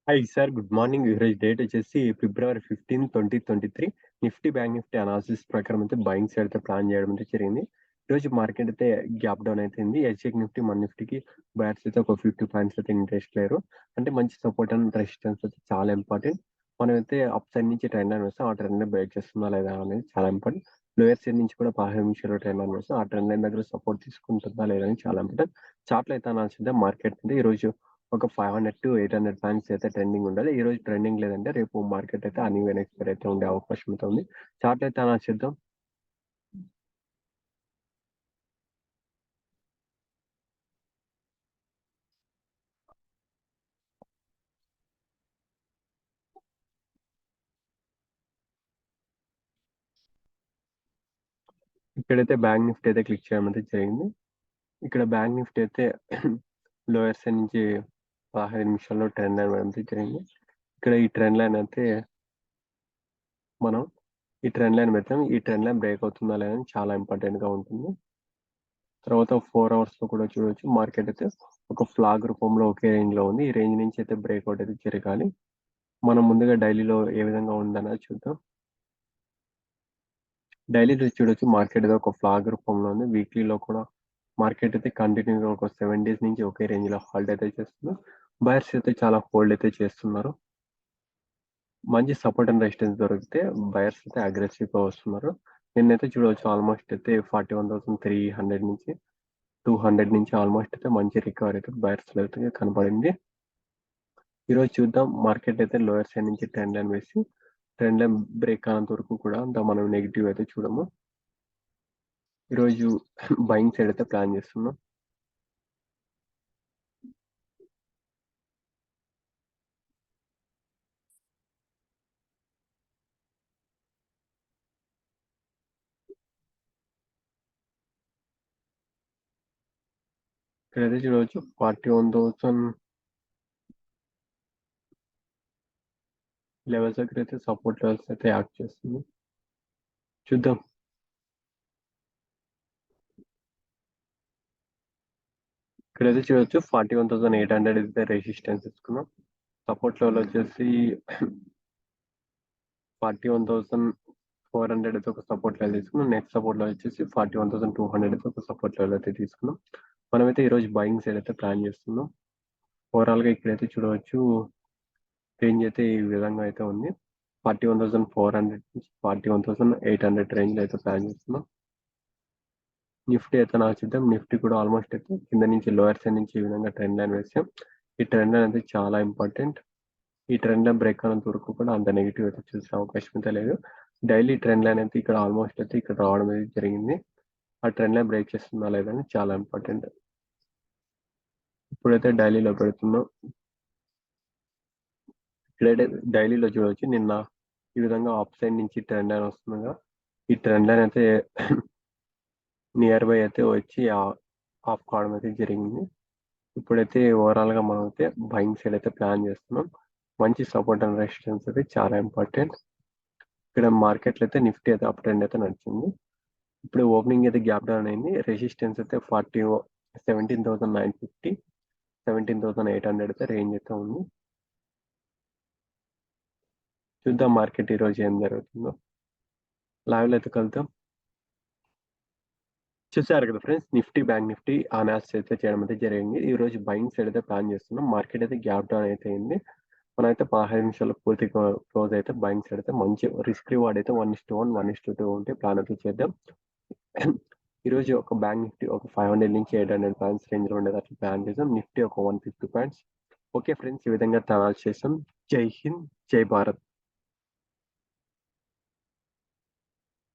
Hi sir, good morning. ఈరోజు date వచ్చేసి February 15, 2023. Nifty bank Nifty analysis ప్రకారం అయితే బయింగ్ సైడ్ అయితే ప్లాన్ చేయడం అయితే జరిగింది. ఈరోజు మార్కెట్ అయితే గ్యాప్ డౌన్ అవుతుంది. హెచ్ఎక్ నిఫ్టీ మన నిఫ్టీకి బయర్స్ అయితే ఒక 50 పాయింట్స్ అయితే ఇంట్రెస్ట్ లేరు. అంటే మంచి సపోర్ట్ అండ్ రెసిస్టెన్స్ అయితే చాలా ఇంపార్టెంట్. మనం అయితే అప్ సైడ్ నుంచి ట్రెండ్ లైన్ వస్తే ఆ ట్రెండ్ బ్రేక్ చేస్తుందా లేదా అనేది చాలా ఇంపార్టెంట్. లోయర్ సైడ్ నుంచి కూడా 15 నిమిషాలు ట్రెండ్ లైన్ వస్తే ఆ ట్రెండ్ లైన్ దగ్గర సపోర్ట్ తీసుకుంటుందా లేదా అని చాలా ఇంపార్టెంట్. చార్ట్లో అయితే అనాల్సిందే మార్కెట్ అంటే ఈరోజు ఒక 500 to 800 పాయింట్స్ అయితే ట్రెండింగ్ ఉండాలి. ఈ రోజు ట్రెండింగ్ లేదంటే రేపు మార్కెట్ అయితే అన్ఈవెన్ ఎక్స్పైర్ అయితే ఉండే అవకాశం అయితే ఉంది. చార్ట్ అయితే అలా చేద్దాం. ఇక్కడైతే బ్యాంక్ నిఫ్టీ అయితే క్లిక్ చేయడం అయితే జరిగింది. ఇక్కడ బ్యాంక్ నిఫ్టీ అయితే లోయర్ సైడ్ నుంచి 15 నిమిషాల్లో ట్రెండ్ లైన్ అయితే జరిగింది. ఇక్కడ ఈ ట్రెండ్ లైన్ అయితే మనం ఈ ట్రెండ్ లైన్ పెడతాం. ఈ ట్రెండ్ లైన్ బ్రేక్ అవుతుందా లేదా అని చాలా ఇంపార్టెంట్ గా ఉంటుంది. తర్వాత 4 అవర్స్ లో కూడా చూడవచ్చు. మార్కెట్ అయితే ఒక ఫ్లాగ్ రూపంలో ఒకే రేంజ్ లో ఉంది. ఈ రేంజ్ నుంచి అయితే బ్రేక్అవుట్ అయితే జరగాలి. మనం ముందుగా డైలీలో ఏ విధంగా ఉందన్నది చూద్దాం. డైలీలో చూడొచ్చు మార్కెట్ అయితే ఒక ఫ్లాగ్ రూపంలో ఉంది. వీక్లీలో కూడా మార్కెట్ అయితే కంటిన్యూగా ఒక 7 డేస్ నుంచి ఒకే రేంజ్ లో హోల్డ్ అయితే చేస్తుంది. బయర్స్ అయితే చాలా హోల్డ్ అయితే చేస్తున్నారు. మంచి సపోర్ట్ అండ్ రెసిస్టెన్స్ దొరికితే బయర్స్ అయితే అగ్రెసివ్ గా వస్తున్నారు. నిన్నైతే చూడవచ్చు ఆల్మోస్ట్ అయితే 41,300 నుంచి 200 నుంచి ఆల్మోస్ట్ అయితే మంచి రికవరీ అయితే బయర్స్ లో అయితే కనపడింది. ఈరోజు చూద్దాం. మార్కెట్ అయితే లోయర్ సైడ్ నుంచి ట్రెండ్ లైన్ వేసి ట్రెండ్ లైన్ బ్రేక్ అయినంత వరకు కూడా అంత మనం నెగిటివ్ అయితే చూడము. ఈరోజు బయింగ్ సైడ్ అయితే ప్లాన్ చేస్తున్నాం. ఇక్కడైతే చూడవచ్చు 41,000 లెవెల్స్ దగ్గర అయితే సపోర్ట్ లెవెల్స్ అయితే యాక్ట్ చేస్తుంది. చూద్దాం. ఇక్కడైతే చూడవచ్చు 41,800 అయితే రెసిస్టెన్స్ ఇస్తున్నాం. సపోర్ట్ లెవెల్ వచ్చేసి 41,400 అయితే ఒక సపోర్ట్ లెవెల్ తీసుకున్నాం. నెక్స్ట్ సపోర్ట్ లెవెల్ వచ్చేసి 41,200 అయితే ఒక సపోర్ట్ లెవెల్ అయితే తీసుకున్నాం. మనమైతే ఈరోజు బయింగ్ సైడ్ అయితే ప్లాన్ చేస్తున్నాం. ఓవరాల్ గా ఇక్కడైతే చూడవచ్చు రేంజ్ అయితే ఈ విధంగా అయితే ఉంది. 41,400 నుంచి 41,800 రేంజ్ అయితే ప్లాన్ చేస్తున్నాం. నిఫ్టీ అయితే నాకు చూద్దాం. నిఫ్టీ కూడా ఆల్మోస్ట్ అయితే కింద నుంచి లోయర్ సైడ్ నుంచి ఈ విధంగా ట్రెండ్ లైన్ వేసాం. ఈ ట్రెండ్ లైన్ అయితే చాలా ఇంపార్టెంట్. ఈ ట్రెండ్ లైన్ బ్రేక్ అయినంత వరకు కూడా అంత నెగిటివ్ అయితే చూసే అవకాశం అయితే లేదు. డైలీ ట్రెండ్ లైన్ అయితే ఇక్కడ ఆల్మోస్ట్ అయితే ఇక్కడ రావడం అయితే జరిగింది. ఆ ట్రెండ్ లైన్ బ్రేక్ చేస్తుందా లేదని చాలా ఇంపార్టెంట్. ఇప్పుడైతే డైలీలో పెడుతున్నాం. ఇక్కడైతే డైలీలో చూడవచ్చు నిన్న ఈ విధంగా అప్ సైడ్ నుంచి ట్రెండ్ లైన్ వస్తుందిగా. ఈ ట్రెండ్ లైన్ అయితే నియర్ బై అయితే వచ్చి ఆఫ్ కావడం అయితే జరిగింది. ఇప్పుడైతే ఓవరాల్ గా మనం అయితే బయింగ్ సైడ్ అయితే ప్లాన్ చేస్తున్నాం. మంచి సపోర్ట్ అండ్ రెసిస్టెన్స్ అయితే చాలా ఇంపార్టెంట్. ఇక్కడ మార్కెట్లో అయితే నిఫ్టీ అయితే అప్ ట్రెండ్ అయితే నడిచింది. ఇప్పుడు ఓపెనింగ్ అయితే గ్యాప్ డౌన్ అయింది. రెసిస్టెన్స్ అయితే 17,950 17,800 అయితే రేంజ్ అయితే ఉంది. చూద్దాం మార్కెట్ ఈ రోజు ఏం జరుగుతుందో. లైవ్ లో అయితే కలుద్దాం. చూసారు కదా friends, Nifty bank Nifty analysis అయితే చేయడం అయితే జరిగింది. ఈ రోజు బయింగ్ సైడ్ అయితే ప్లాన్ చేస్తున్నాం. మార్కెట్ అయితే గ్యాప్ డౌన్ అయితే అయింది. మనం అయితే 15 నిమిషాలు పూర్తి క్లోజ్ అయితే బయింగ్ సైడ్ అయితే మంచి రిస్క్ రివార్డ్ అయితే 1:1 1:2 ఉంటే ప్లాన్ అయితే చేద్దాం. ఈ రోజు ఒక బ్యాంక్ నిఫ్టీ ఒక 500 నుంచి 800 పాయింట్స్ రేంజ్ లో ఉండేది అట్లా ప్లాన్ చేసాం. నిఫ్టీ ఒక 150 పాయింట్స్. ఓకే ఫ్రెండ్స్, ఈ విధంగా తయారు చేసాం. జై హింద్, జై భారత్.